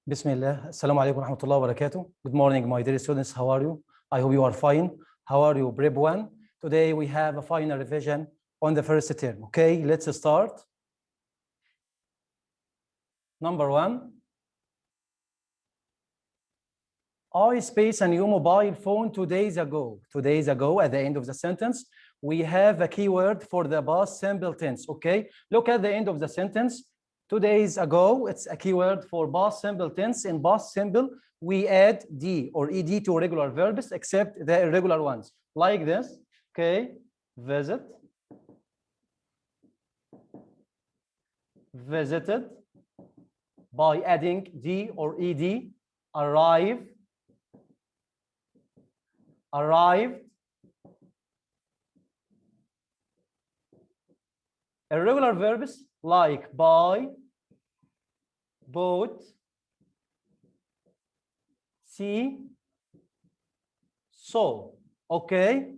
Bismillah. Assalamu alaikum wa rahmatullahi wa barakatuh. Good morning, my dear students. How are you? I hope you are fine. How are you, Prep 1? Today we have a final revision on the first term. Okay, let's start. Number 1. I spaced a new mobile phone 2 days ago. 2 days ago, at the end of the sentence, we have a keyword for the past simple tense. Okay, look at the end of the sentence. 2 days ago, it's a keyword for past simple tense. In past simple, we add D or ED to regular verbs except the irregular ones. Like this, okay? Visit, visited, by adding D or ED. Arrive, arrived. Irregular verbs like buy, bought, see, saw. Okay.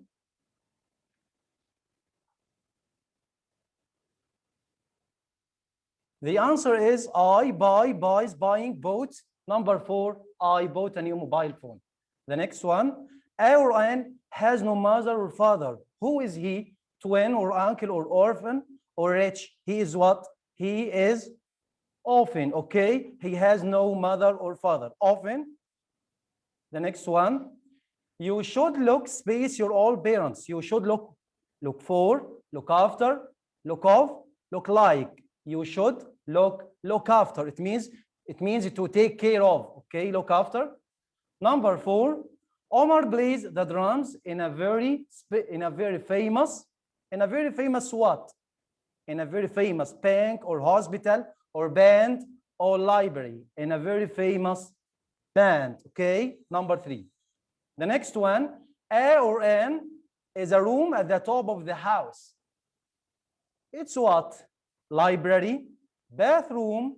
The answer is I buy, buys, buying, bought. Number 4, I bought a new mobile phone. The next one, A or N has no mother or father. Who is he? Twin or uncle or orphan or rich? He is what? He is orphan. Okay, he has no mother or father. Orphan. The next one, you should look space your old parents. You should look for, look after, look of, look like. You should look after. It means to take care of. Okay, look after. Number 4, Omar plays the drums in a very famous what? In a very famous bank or hospital or band or library. In a very famous band. Okay, number 3. The next one, A or N is a room at the top of the house. It's what? Library, bathroom,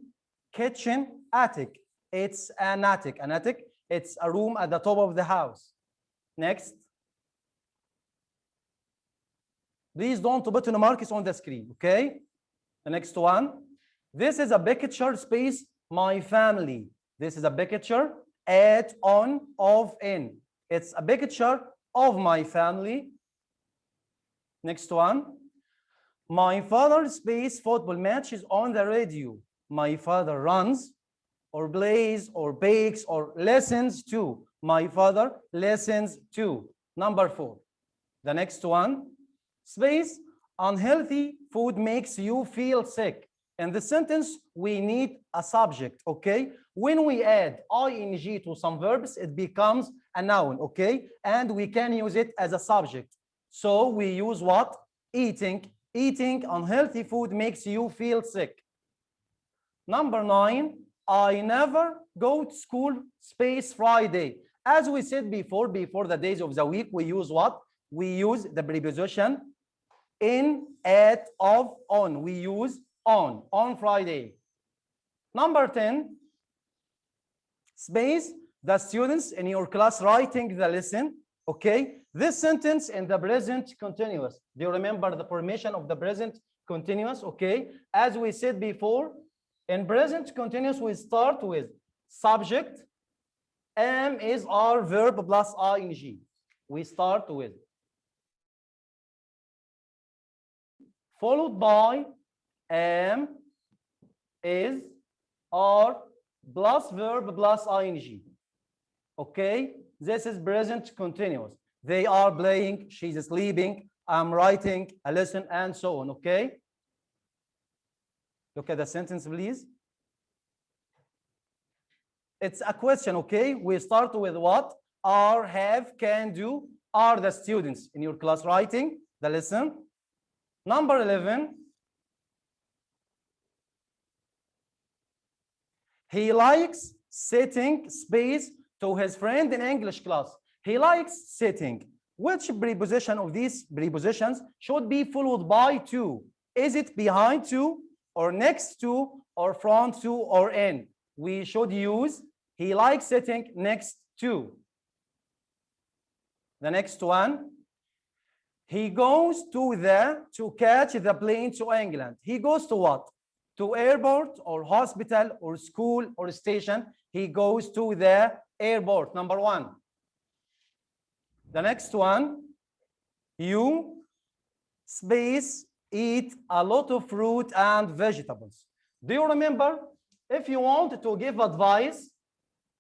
kitchen, attic. It's an attic. An attic, it's a room at the top of the house. Next. Please don't put any marks on the screen, okay? The next one. This is a picture space, my family. This is a picture, at, on, of, in. It's a picture of my family. Next one. My father's space football match is on the radio. My father runs or plays or bakes or listens to. My father listens to. Number 4. The next one. Space, unhealthy food makes you feel sick. In the sentence, we need a subject, okay? When we add ing to some verbs, it becomes a noun, okay? And we can use it as a subject. So we use what? Eating. Eating unhealthy food makes you feel sick. Number 9, I never go to school space Friday. As we said before the days of the week, we use what? We use the preposition in, at, of, on. We use on Friday. Number 10, space, the students in your class writing the lesson. Okay, this sentence in the present continuous. Do you remember the formation of the present continuous? Okay, as we said before, in present continuous, we start with subject, am is our verb plus ing. We start with, followed by am, is, are, plus verb plus ing. Okay, this is present continuous. They are playing, she's sleeping, I'm writing a lesson, and so on. Okay, look at the sentence, please. It's a question. Okay, we start with what? Are, have, can, do. Are the students in your class writing the lesson? Number 11, he likes sitting space to his friend in English class. He likes sitting. Which preposition of these prepositions should be followed by to? Is it behind to, or next to, or front to, or in? We should use he likes sitting next to. The next one, he goes to catch the plane to England. He goes to what? to airport or hospital or school or station, he goes to the airport. Number one. The next one, you space eat a lot of fruit and vegetables. Do you remember? If you want to give advice,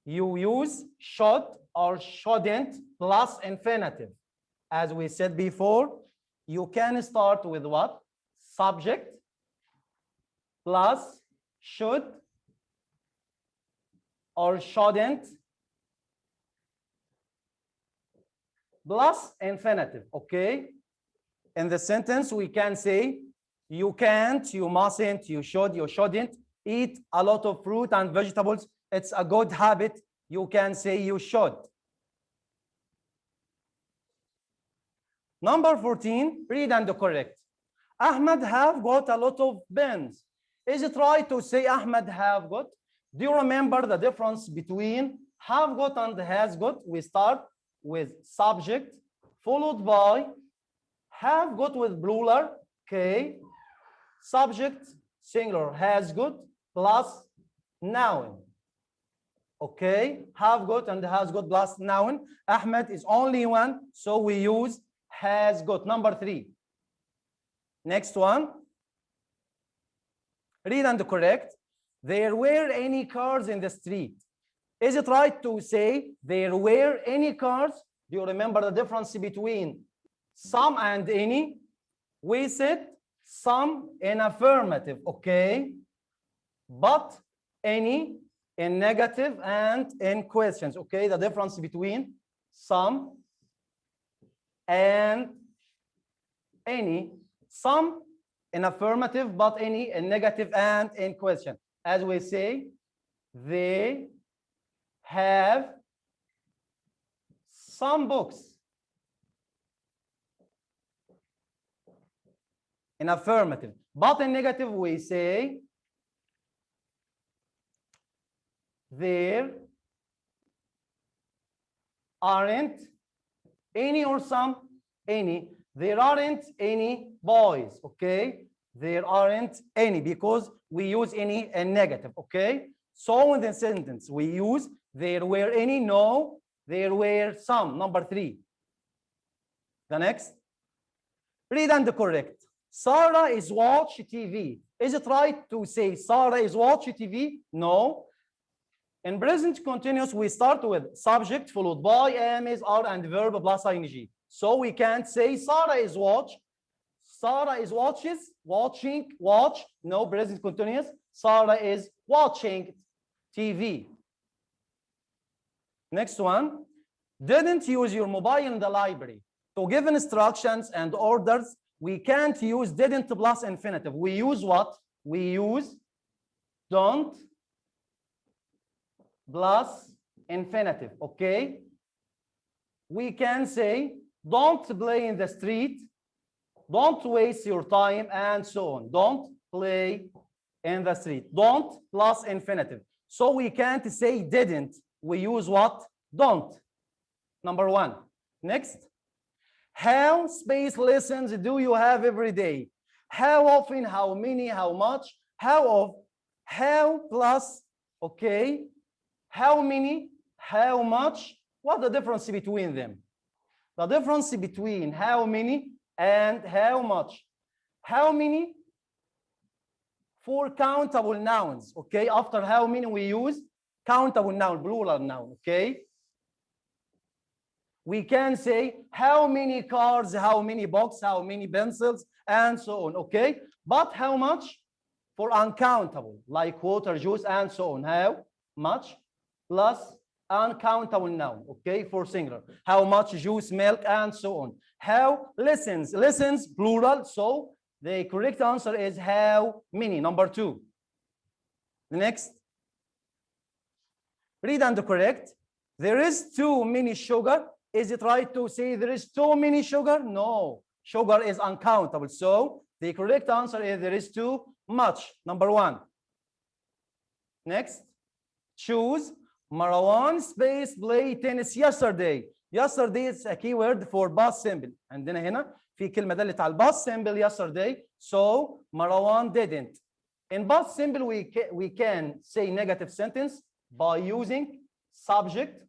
you use should or shouldn't plus infinitive. As we said before, you can start with what? Subject plus should or shouldn't plus infinitive, okay? In the sentence, we can say, you can't, you mustn't, you should, you shouldn't eat a lot of fruit and vegetables. It's a good habit. You can say you should. Number 14, read and correct. Ahmed have got a lot of pens. Is it right to say Ahmed have got? Do you remember the difference between have got and has got? We start with subject followed by have got with plural, okay, subject singular has got plus noun, okay, have got and has got plus noun. Ahmed is only one, so we use has got. Number 3. Next one, read and correct. There were any cars in the street. Is it right to say there were any cars? Do you remember the difference between some and any? We said some in affirmative, okay, but any in negative and in questions, okay? The difference between some and any. Some in affirmative, but any in negative and in question. As we say, they have some books. In affirmative, but in negative we say there aren't any or some, any. There aren't any boys, okay? There aren't any because we use any in negative, okay? So in the sentence we use there were any, no, there were some. Number 3. The next, read and correct. Sarah is watch TV. Is it right to say Sarah is watch TV? No. In present continuous, we start with subject followed by am, is, are, and verb plus ing. So we can't say Sarah is watch. Sarah is watches, watching, watch. No, present continuous. Sarah is watching TV. Next one. Didn't use your mobile in the library. To give instructions and orders, we can't use didn't plus infinitive. We use what? We use don't plus infinitive, okay? We can say don't play in the street, don't waste your time, and so on. Don't play in the street. Don't plus infinitive. So we can't say didn't. We use what? Don't. Number 1. Next. How space lessons do you have every day? How often, how many, how much, how of, how plus, okay, how many, how much. What's the difference between them? The difference between how many and how much. How many for countable nouns, okay? After how many we use countable noun, plural noun, okay? We can say how many cars, how many books, how many pencils, and so on, okay? But how much for uncountable, like water, juice, and so on. How much plus uncountable noun, okay, for singular. How much juice, milk, and so on. How lessons, lessons, plural, so the correct answer is how many, number 2. The next, read and correct. There is too many sugar. Is it right to say there is too many sugar? No, sugar is uncountable. So the correct answer is there is too much. Number 1. Next, choose. Marwan space play tennis yesterday. Yesterday is a keyword for past simple. عندنا هنا في كلمة دلت على past simple yesterday. So Marwan didn't. In past simple, we can say negative sentence by using subject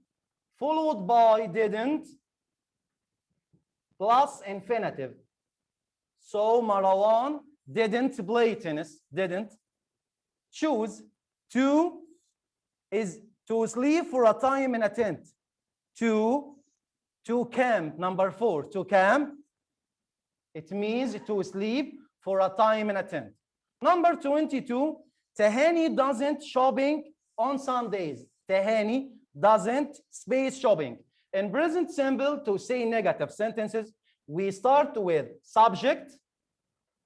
followed by didn't plus infinitive. So Marwan didn't play tennis, didn't. Choose to is to sleep for a time in a tent. To camp, number 4, to camp. It means to sleep for a time in a tent. Number 22, Tahani doesn't shopping on Sundays. Tahani doesn't space shopping. In present simple, to say negative sentences, we start with subject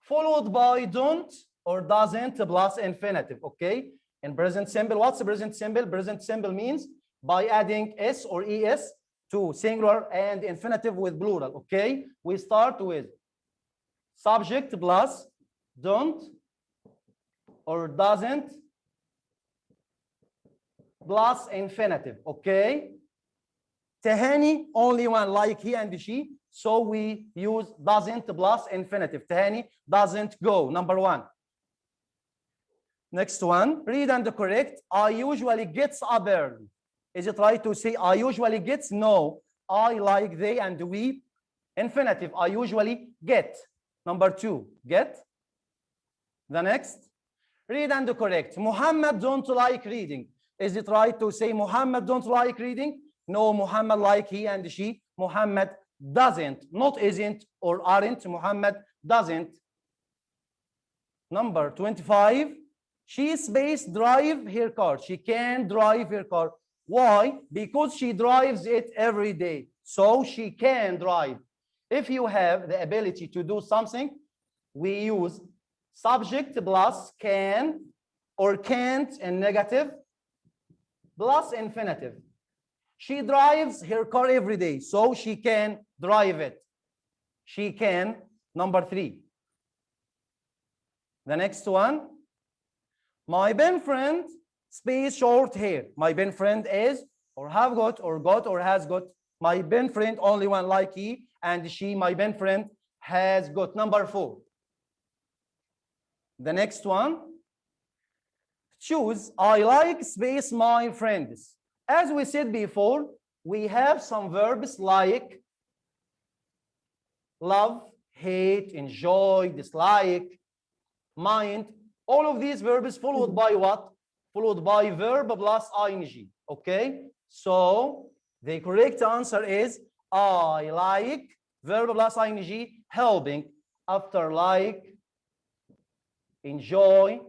followed by don't or doesn't plus infinitive, okay? In present simple, what's present simple? Present simple means by adding s or es to singular and infinitive with plural, okay? We start with subject plus don't or doesn't plus infinitive, okay? Tahani, only one, like he and she, so we use doesn't plus infinitive. Tahani doesn't go, number 1. Next one, read and correct. I usually gets up early. Is it right to say I usually gets? No, I, like, they, and we. Infinitive, I usually get. Number 2, get. The next, read and correct. Muhammad don't like reading. Is it right to say Muhammad don't like reading? No, Muhammad, like he and she. Muhammad doesn't, not isn't or aren't. Muhammad doesn't. Number 25, she space drive her car. She can drive her car. Why? Because she drives it every day. So she can drive. If you have the ability to do something, we use subject plus can or can't in negative plus infinitive. She drives her car every day, so she can drive it. She can. Number 3. The next one, my best friend space short hair. My best friend is or have got or has got. My best friend, only one, like he and she. My best friend has got. Number 4. The next one, choose I like space my friends. As we said before, we have some verbs like love, hate, enjoy, dislike, mind. All of these verbs followed by what? Followed by verb plus ing. Okay? So the correct answer is I like, verb plus ing, helping. After like, enjoy,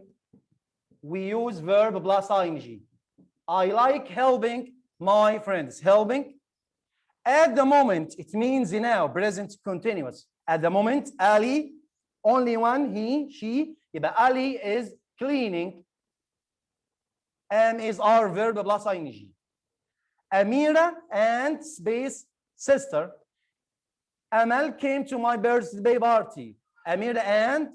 we use verb plus ing. I like helping my friends. Helping. At the moment, it means now, present continuous. At the moment, Ali, only one, he, she. Yet Ali is cleaning. Is our verb plus ing. Amira and space sister. Amal came to my birthday party. Amira and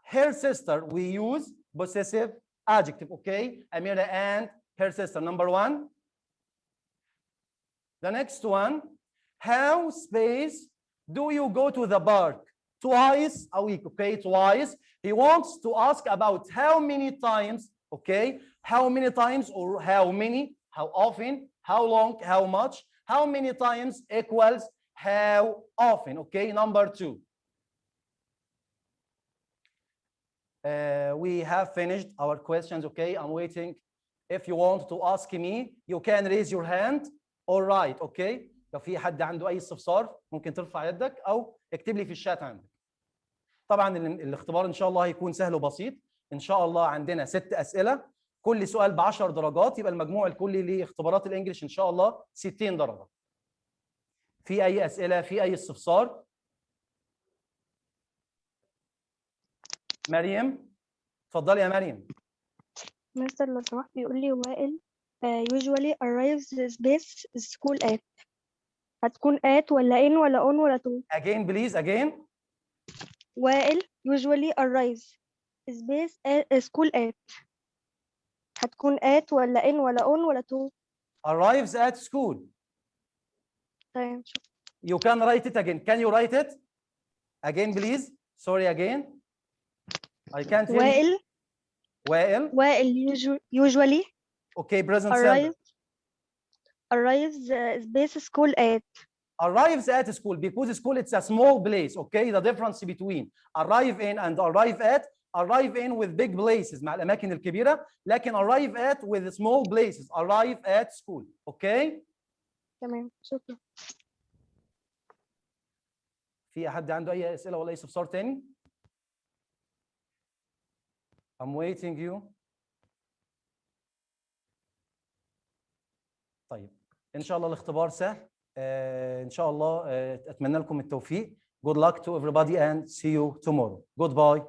her sister. We use possessive adjective, okay? Amira and her sister. Number 1. The next one, how space do you go to the park? Twice a week, okay? Twice. He wants to ask about how many times, okay? How many times or how many, how often, how long, how much, how many times equals how often, okay? Number 2. We have finished our questions, okay? I'm waiting. If you want to ask me, you can raise your hand or write, okay? لو في حد عنده أي استفسار ممكن ترفع يدك أو اكتب لي في الشات عندك. طبعا الاختبار إن شاء الله هيكون سهل وبسيط. إن شاء الله عندنا 6 أسئلة، كل سؤال ب10 درجات، يبقى المجموع الكلي لاختبارات الإنجليش إن شاء الله 60 درجة. في أي أسئلة؟ في أي استفسار؟ مريم، اتفضلي يا مريم. مستر لو سمحت بيقول لي وائل usually arrives space school at. هتكون at ولا in ولا on ولا to؟ Again please, again. وائل usually arrives space school at. هتكون at ولا in ولا on ولا to؟ Arrives at school. طيب شكرا. You can write it again. Can you write it? Again please. Sorry again. I can't hear you. وائل وائل. وائل usually Okay, present simple. arrives space school at. Arrives at school because school it's a small place. Okay, the difference between arrive in and arrive at. Arrive in with big places مع الأماكن الكبيرة، لكن arrive at with small places. Arrive at school. Okay. تمام، شكرا. في حد عنده أي أسئلة ولا أي استفسار تاني؟ I'm waiting you. طيب إن شاء الله الاختبار سهل. إن شاء الله أتمنى لكم التوفيق. Good luck to everybody and see you tomorrow. Goodbye.